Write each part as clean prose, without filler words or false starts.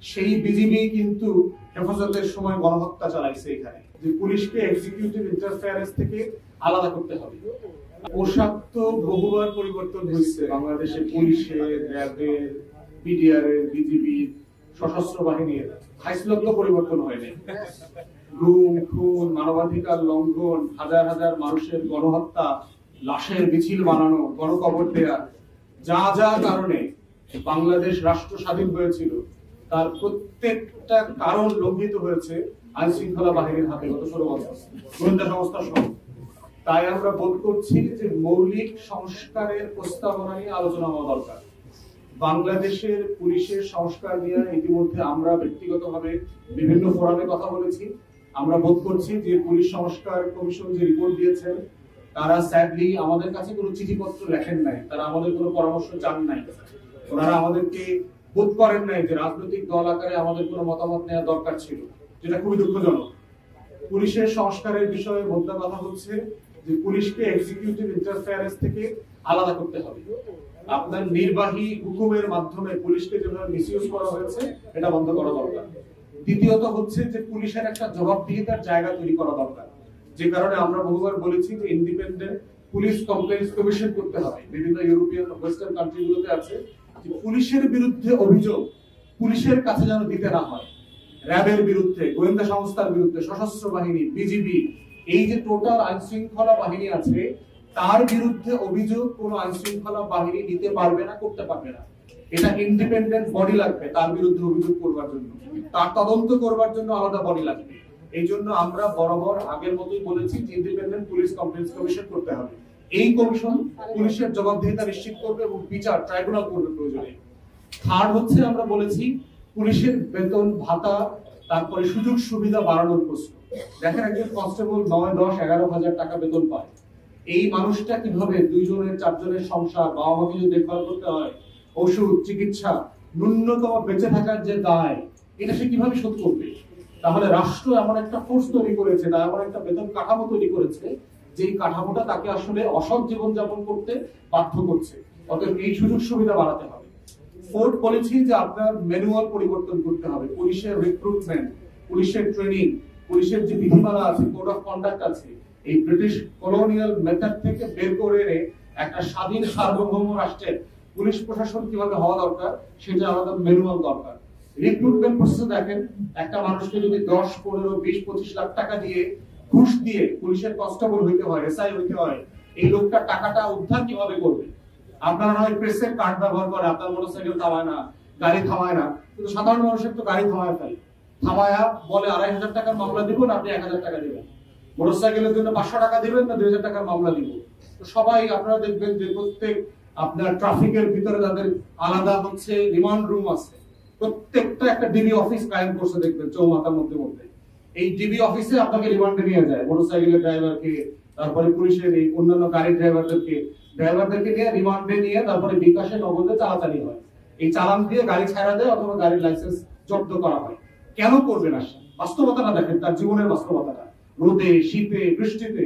সেই বিজিবি কিন্তু হেফাজতের সময় গণহত্যা চালাইছে এখানে। যে পুলিশকে এক্সিকিউটিভ ইন্টারফেয়ারেন্স থেকে আলাদা করতে হবে। পোশাক তো বহুবার পরিবর্তন হয়েছে বাংলাদেশে, পুলিশের, র্যাবের, বিডিআর এর, বিজিবির, সশস্ত্র বাহিনীর হাইসলক পরিবর্তন হয়নি। গুম, খুন, মানবাধিকার লঙ্ঘন, হাজার হাজার মানুষের গণহত্যা, লাশের মিছিল বানানো, গণকবর দেয়া, যা যা কারণে বাংলাদেশ রাষ্ট্র স্বাধীন হয়েছিল তার প্রত্যেকটা কারণ লঙ্ঘিত হয়েছে আইন শৃঙ্খলা বাহিনীর হাতে গত 16 বছর, গোয়েন্দা সংস্থা সহ। তাই আমরা বোধ করছি যে মৌলিক সংস্কারের প্রস্তাবনা নিয়ে আলোচনা হওয়া দরকার। বাংলাদেশের পুলিশের সংস্কার নিয়ে ইতিমধ্যে আমরা ব্যক্তিগতভাবে বিভিন্ন ফোরামে কথা বলেছি। আমরা বোধ করছি যে পুলিশ সংস্কার কমিশন যে রিপোর্ট দিয়েছেন, তারা স্যাডলি আমাদের কাছে কোনো চিঠিপত্র লেখেন নাই, তারা আমাদের কোনো পরামর্শ চান নাই, ওনারা আমাদেরকে বোধ করেন নাই যে রাজনৈতিক দল আকারে আমাদের কোনো মতামত নেওয়া দরকার ছিল, যেটা খুবই দুঃখজনক। পুলিশের সংস্কারের বিষয়ে মোদ্দা কথা হচ্ছে যে পুলিশকে এক্সিকিউটিভ ইন্টারফেয়ারেন্স থেকে আলাদা করতে হবে। আপনার নির্বাহী হুকুমের মাধ্যমে পুলিশকে যেভাবে মিসইউজ করা হয়েছে এটা বন্ধ করা দরকার। দ্বিতীয়ত হচ্ছে যে পুলিশের একটা জবাবদিহিতার জায়গা তৈরি করা দরকার, যে কারণে আমরা বহুবার বলেছি যে ইন্ডিপেন্ডেন্ট পুলিশ কমপ্লেইন্স কমিশন করতে হবে। বিভিন্ন ইউরোপিয়ান ওয়েস্টার্ন কান্ট্রিগুলোতে আছে যে পুলিশের বিরুদ্ধে অভিযোগ পুলিশের কাছে যেন দিতে না হয়। র্যাবের বিরুদ্ধে, গোয়েন্দা সংস্থার বিরুদ্ধে, সশস্ত্র বাহিনী, বিজিবি, এই যে টোটাল আইন শৃঙ্খলা বাহিনী আছে তার বিরুদ্ধে অভিযোগ কোন আইন শৃঙ্খলা বাহিনী নিতে পারবে না, করতে পারবে না। এটা ইন্ডিপেন্ডেন্ট বডি লাগবে তার বিরুদ্ধে অভিযোগ করবার জন্য, তার তদন্ত করবার জন্য আলাদা বডি লাগবে। এই জন্য আমরা বরাবর আগের মতোই বলেছি যে ইন্ডিপেন্ডেন্ট পুলিশ কমপ্লেইন্স কমিশন করতে হবে। এই কমিশন পুলিশের জবাবদিহিতা নিশ্চিত করবে এবং বিচার ট্রাইব্যুনাল করবে প্রয়োজনে। থার্ড হচ্ছে আমরা বলেছি পুলিশের বেতন ভাতা, তারপরে সুযোগ সুবিধা বাড়ানোর প্রশ্ন। দেখেন একজন কনস্টেবল 9, 10, 11,000 টাকা বেতন পায়। এই মানুষটা কিভাবে 2 জনের 4 জনের সংসার, বাবা মাকে যদি দেখভাল করতে হয়, ওষুধ, চিকিৎসা, ন্যূনতম বেঁচে থাকার যে দায়, এটা সে কিভাবে শোধ করবে? তাহলে রাষ্ট্র এমন একটা ফোর্স তৈরি করেছে, তার এমন একটা বেতন কাঠামো তৈরি করেছে যে কাঠামোটা তাকে আসলে অসৎ জীবনযাপন করতে বাধ্য করছে। অতএব এই সুযোগ সুবিধা বাড়াতে হবে। ফোর্থ বলেছি যে আপনার ম্যানুয়াল পরিবর্তন করতে হবে। পুলিশের রিক্রুটমেন্ট, পুলিশের ট্রেনিং, পুলিশের যে বিধিমালা আছে, কোড অফ কন্ডাক্ট আছে, এই ব্রিটিশ কলোনিয়াল মেথড থেকে বের করে এনে একটা স্বাধীন সার্বভৌম রাষ্ট্রের পুলিশ প্রশাসন কিভাবে হওয়া দরকার সেটা আলাদা ম্যানুয়াল দরকার। রিক্রুটমেন্ট প্রসেসে দেখেন একটা মানুষকে যদি 10, 15, 20, 25 লাখ টাকা দিয়ে ঘুষ দিয়ে পুলিশের কনস্টেবল হইতে হয়, এসআই হইতে হয়, এই লোকটা টাকাটা উদ্ধার কিভাবে করবে? আপনারা হয় প্রেসের কার্ড ব্যবহার করে, আপনার মোটরসাইকেল থামায় না, গাড়ি থামায় না, কিন্তু সাধারণ মানুষের তো গাড়ি থামায় ফেলে। থামায়া বলে 2,500 টাকার মামলা দিব না, আপনি 1,000 টাকা দিবেন। মোটরসাইকেলের জন্য 500 টাকা দিবেন না 2,000 টাকার মামলা দিব। তো সবাই আপনারা দেখবেন যে প্রত্যেক আপনার ট্রাফিকের ভিতরে তাদের আলাদা হচ্ছে রিমান্ড রুম আছে। প্রত্যেকটা একটা ডিবি অফিস কায়েম করছে দেখবেন চৌমাথার মধ্যে মধ্যে। এই ডিবি অফিসে আপনাকে রিমান্ডে নিয়ে যায়, মোটরসাইকেলের ড্রাইভারকে, তারপরে পুলিশের এই অন্যান্য গাড়ির ড্রাইভারদেরকে নিয়ে রিমান্ডে নিয়ে তারপরে বিকাশে নগদে চালাচালি হয়। এই চালান দিয়ে গাড়ি ছাড়া দেয় অথবা গাড়ির লাইসেন্স জব্দ করা হয়। কেন করবে না? বাস্তবতাটা দেখেন, তার জীবনের বাস্তবতাটা। রোদে, শীতে, বৃষ্টিতে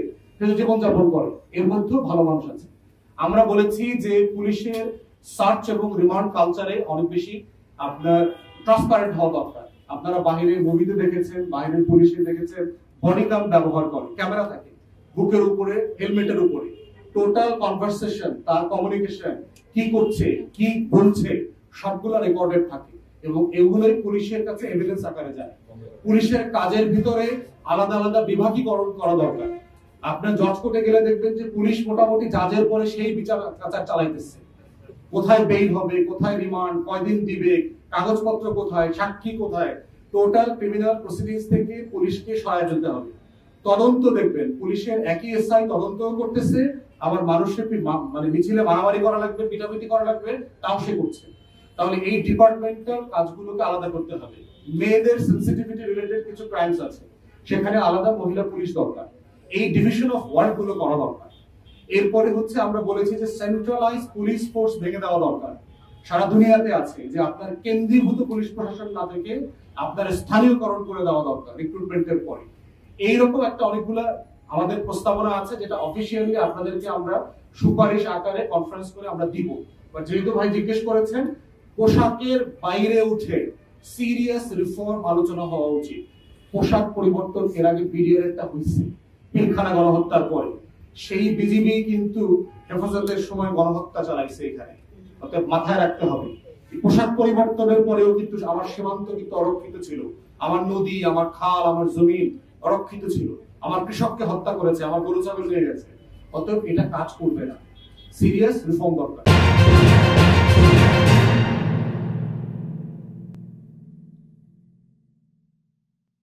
জীবনযাপন করে, এর মধ্যেও ভালো মানুষ আছে। আমরা বলেছি যে পুলিশের সার্চ এবং রিমান্ড কালচারে অনেক বেশি আপনার ট্রান্সপারেন্ট হওয়া দরকার। আপনারা বাহিরের মুভিতে দেখেছেন, বাহিরের পুলিশে দেখেছেন, বডি ক্যাম ব্যবহার করে, ক্যামেরা থাকে বুকের উপরে, হেলমেটের উপরে, টোটাল কনভারসেশন, তার কমিউনিকেশন, কি করছে, কি বলছে, সবগুলো রেকর্ডেড থাকে এবং এগুলোই পুলিশের কাছে এভিডেন্স আকারে যায়। পুলিশের কাজের ভিতরে আলাদা আলাদা বিভাগীকরণ করা দরকার। আপনার জজ কোর্টে গেলে দেখবেন যে পুলিশ মোটামুটি জাজের পরে সেই বিচার কাচার চালাইতেছে। কোথায় বেইল হবে, কোথায় রিমান্ড, কয়দিন দিবে, কাগজপত্র কোথায়, সাক্ষী কোথায়, টোটাল ক্রিমিনাল প্রসিডিংস থেকে পুলিশকে সহায় দিতে হবে। তদন্ত দেখবেন পুলিশের একই এসআই তদন্ত করতেছে, আবার মানুষের মানে মিছিলে মারামারি করা লাগবে, পিটাপিটি করা লাগবে, তাও সে করছে। তাহলে এই ডিপার্টমেন্টাল কাজগুলোকে আলাদা করতে হবে। মেয়েদের সেনসিটিভিটি রিলেটেড কিছু ক্রাইমস আছে, সেখানে আলাদা মহিলা পুলিশ দরকার। এই ডিভিশন অফ ওয়ার্ক গুলো করা দরকার। এরপরে হচ্ছে আমরা বলেছি যে সেন্ট্রালাইজ পুলিশ ফোর্স ভেঙে দেওয়া দরকার। সারা দুনিয়াতে আছে যে আপনার কেন্দ্রীভূত পুলিশ প্রশাসন না থেকে আপনার স্থানীয়করণ করে দেওয়া দরকার রিক্রুটমেন্টের পরে। এইরকম একটা অনেকগুলা আমাদের প্রস্তাবনা আছে, যেটা অফিসিয়ালি আপনাদেরকে আমরা সুপারিশ আকারে কনফারেন্স করে আমরা দিব। যেহেতু ভাই জিজ্ঞেস করেছেন, পোশাকের বাইরে উঠে সিরিয়াস রিফর্ম আলোচনা হওয়া উচিত। পোশাক পরিবর্তন এর আগে বিডিআর একটা হয়েছে পিলখানা গণহত্যার পরে, সেই বিজিবি কিন্তু হেফাজতের সময় গণহত্যা চালাইছে এখানে। অতএব মাথায় রাখতে হবে পোশাক পরিবর্তনের পরেও কিন্তু আমার সীমান্ত কিন্তু অরক্ষিত ছিল, আমার নদী, আমার খাল, আমার জমিন অরক্ষিত ছিল, আমার কৃষককে হত্যা করেছে, আমার গরু ছাগল নিয়ে গেছে। অতএব এটা কাজ করবে না, সিরিয়াস রিফর্ম দরকার।